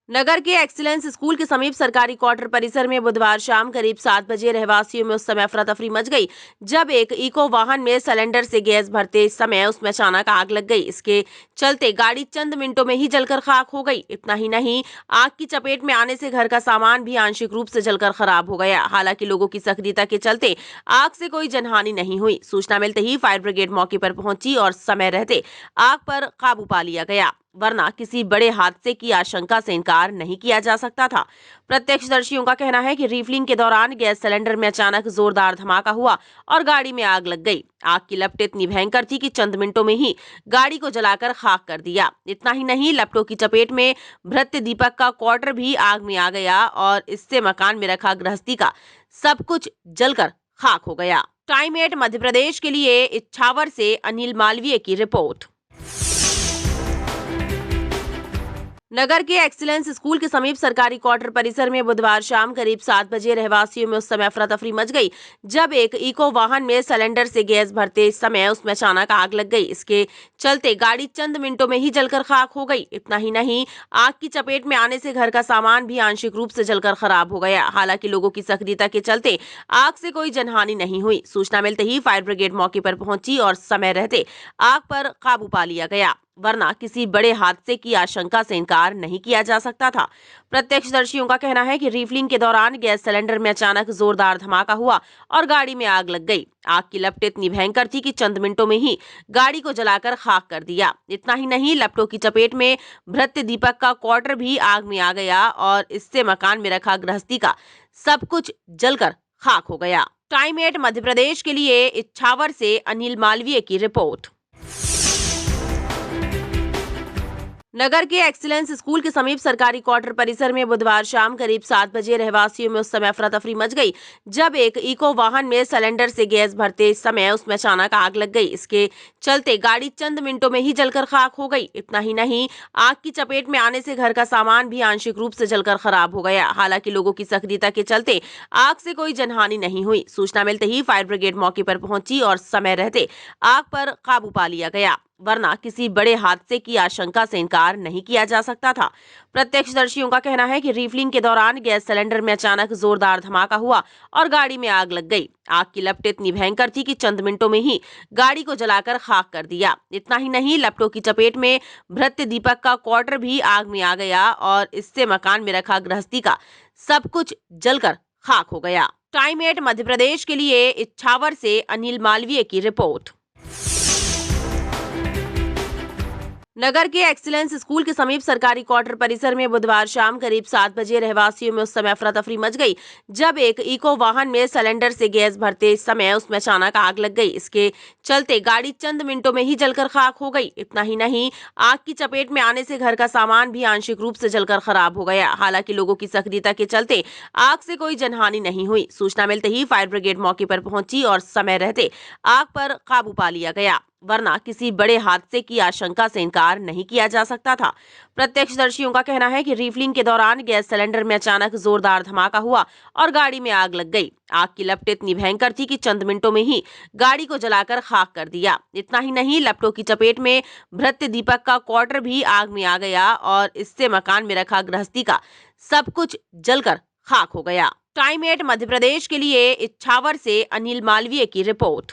नगर के excellence school के समीप सरकारी क्वार्टर परिसर में बुधवार शाम करीब 7 बजे रहवासियों में उस समय अफरा तफरी मच गई जब एक इको वाहन में सिलेंडर से गैस भरते समय उसमें अचानक आग लग गई। इसके चलते गाड़ी चंद मिनटों में ही जलकर खाक हो गई। इतना ही नहीं, आग की चपेट में आने से घर का सामान भी आंशिक रूप से जलकर खराब हो गया। हालांकि लोगों की सक्रियता के चलते आग से कोई जनहानि नहीं हुई। सूचना मिलते ही फायर ब्रिगेड मौके पर पहुंची और समय रहते आग पर काबू पा लिया गया, वरना किसी बड़े हादसे की आशंका से इनकार नहीं किया जा सकता था। प्रत्यक्षदर्शियों का कहना है कि रिफिलिंग के दौरान गैस सिलेंडर में अचानक जोरदार धमाका हुआ और गाड़ी में आग लग गई। आग की लपटें इतनी भयंकर थी कि चंद मिनटों में ही गाड़ी को जलाकर खाक कर दिया। इतना ही नहीं, लपटों की चपेट में भृत्य दीपक का क्वार्टर भी आग में आ गया और इससे मकान में रखा गृहस्थी का सब कुछ जलकर खाक हो गया। टाइम 8 मध्य प्रदेश के लिए इच्छावर से अनिल मालवीय की रिपोर्ट। नगर के एक्सीलेंस स्कूल के समीप सरकारी क्वार्टर परिसर में बुधवार शाम करीब 7 बजे रहवासियों में उस समय अफरा तफरी मच गई जब एक इको वाहन में सिलेंडर से गैस भरते समय उसमें अचानक आग लग गई। इसके चलते गाड़ी चंद मिनटों में ही जलकर खाक हो गई। इतना ही नहीं, आग की चपेट में आने से घर का सामान भी आंशिक रूप से जलकर खराब हो गया। हालांकि लोगों की सक्रियता के चलते आग से कोई जनहानि नहीं हुई। सूचना मिलते ही फायर ब्रिगेड मौके पर पहुंची और समय रहते आग पर काबू पा लिया गया, वरना किसी बड़े हादसे की आशंका से इनकार नहीं किया जा सकता था। प्रत्यक्षदर्शियों का कहना है कि रिफिलिंग के दौरान गैस सिलेंडर में अचानक जोरदार धमाका हुआ और गाड़ी में आग लग गई। आग की लपटें इतनी भयंकर थी कि चंद मिनटों में ही गाड़ी को जलाकर खाक कर दिया। इतना ही नहीं, लपटों की चपेट में भृत्य दीपक का क्वार्टर भी आग में आ गया और इससे मकान में रखा गृहस्थी का सब कुछ जलकर खाक हो गया। टाइम 8 मध्य प्रदेश के लिए इच्छावर से अनिल मालवीय की रिपोर्ट। नगर के एक्सीलेंस स्कूल के समीप सरकारी क्वार्टर परिसर में बुधवार शाम करीब 7 बजे रहवासियों में उस समय अफरा तफरी मच गई जब एक इको वाहन में सिलेंडर से गैस भरते समय उसमें अचानक आग लग गई। इसके चलते गाड़ी चंद मिनटों में ही जलकर खाक हो गई। इतना ही नहीं, आग की चपेट में आने से घर का सामान भी आंशिक रूप से जलकर खराब हो गया। हालांकि लोगों की सक्रियता के चलते आग से कोई जनहानि नहीं हुई। सूचना मिलते ही फायर ब्रिगेड मौके पर पहुंची और समय रहते आग पर काबू पा लिया गया, वरना किसी बड़े हादसे की आशंका से इनकार नहीं किया जा सकता था। प्रत्यक्षदर्शियों का कहना है कि रिफिलिंग के दौरान गैस सिलेंडर में अचानक जोरदार धमाका हुआ और गाड़ी में आग लग गई। आग की लपटें इतनी भयंकर थी कि चंद मिनटों में ही गाड़ी को जलाकर खाक कर दिया। इतना ही नहीं, लपटों की चपेट में भृत्य दीपक का क्वार्टर भी आग में आ गया और इससे मकान में रखा गृहस्थी का सब कुछ जलकर खाक हो गया। टाइम 8 मध्य प्रदेश के लिए इच्छावर से अनिल मालवीय की रिपोर्ट। नगर के एक्सीलेंस स्कूल के समीप सरकारी क्वार्टर परिसर में बुधवार शाम करीब 7 बजे रहवासियों में उस समय अफरा तफरी मच गई जब एक इको वाहन में सिलेंडर से गैस भरते समय उसमें अचानक आग लग गई। इसके चलते गाड़ी चंद मिनटों में ही जलकर खाक हो गई। इतना ही नहीं, आग की चपेट में आने से घर का सामान भी आंशिक रूप से जलकर खराब हो गया। हालांकि लोगों की सक्रियता के चलते आग से कोई जनहानि नहीं हुई। सूचना मिलते ही फायर ब्रिगेड मौके पर पहुंची और समय रहते आग पर काबू पा लिया गया, वरना किसी बड़े हादसे की आशंका से इनकार नहीं किया जा सकता था। प्रत्यक्षदर्शियों का कहना है कि रिफिलिंग के दौरान गैस सिलेंडर में अचानक जोरदार धमाका हुआ और गाड़ी में आग लग गई। आग की लपटें इतनी भयंकर थी कि चंद मिनटों में ही गाड़ी को जलाकर खाक कर दिया। इतना ही नहीं, लपटों की चपेट में भृत्य दीपक का क्वार्टर भी आग में आ गया और इससे मकान में रखा गृहस्थी का सब कुछ जलकर खाक हो गया। टाइम 8 मध्य प्रदेश के लिए इच्छावर से अनिल मालवीय की रिपोर्ट।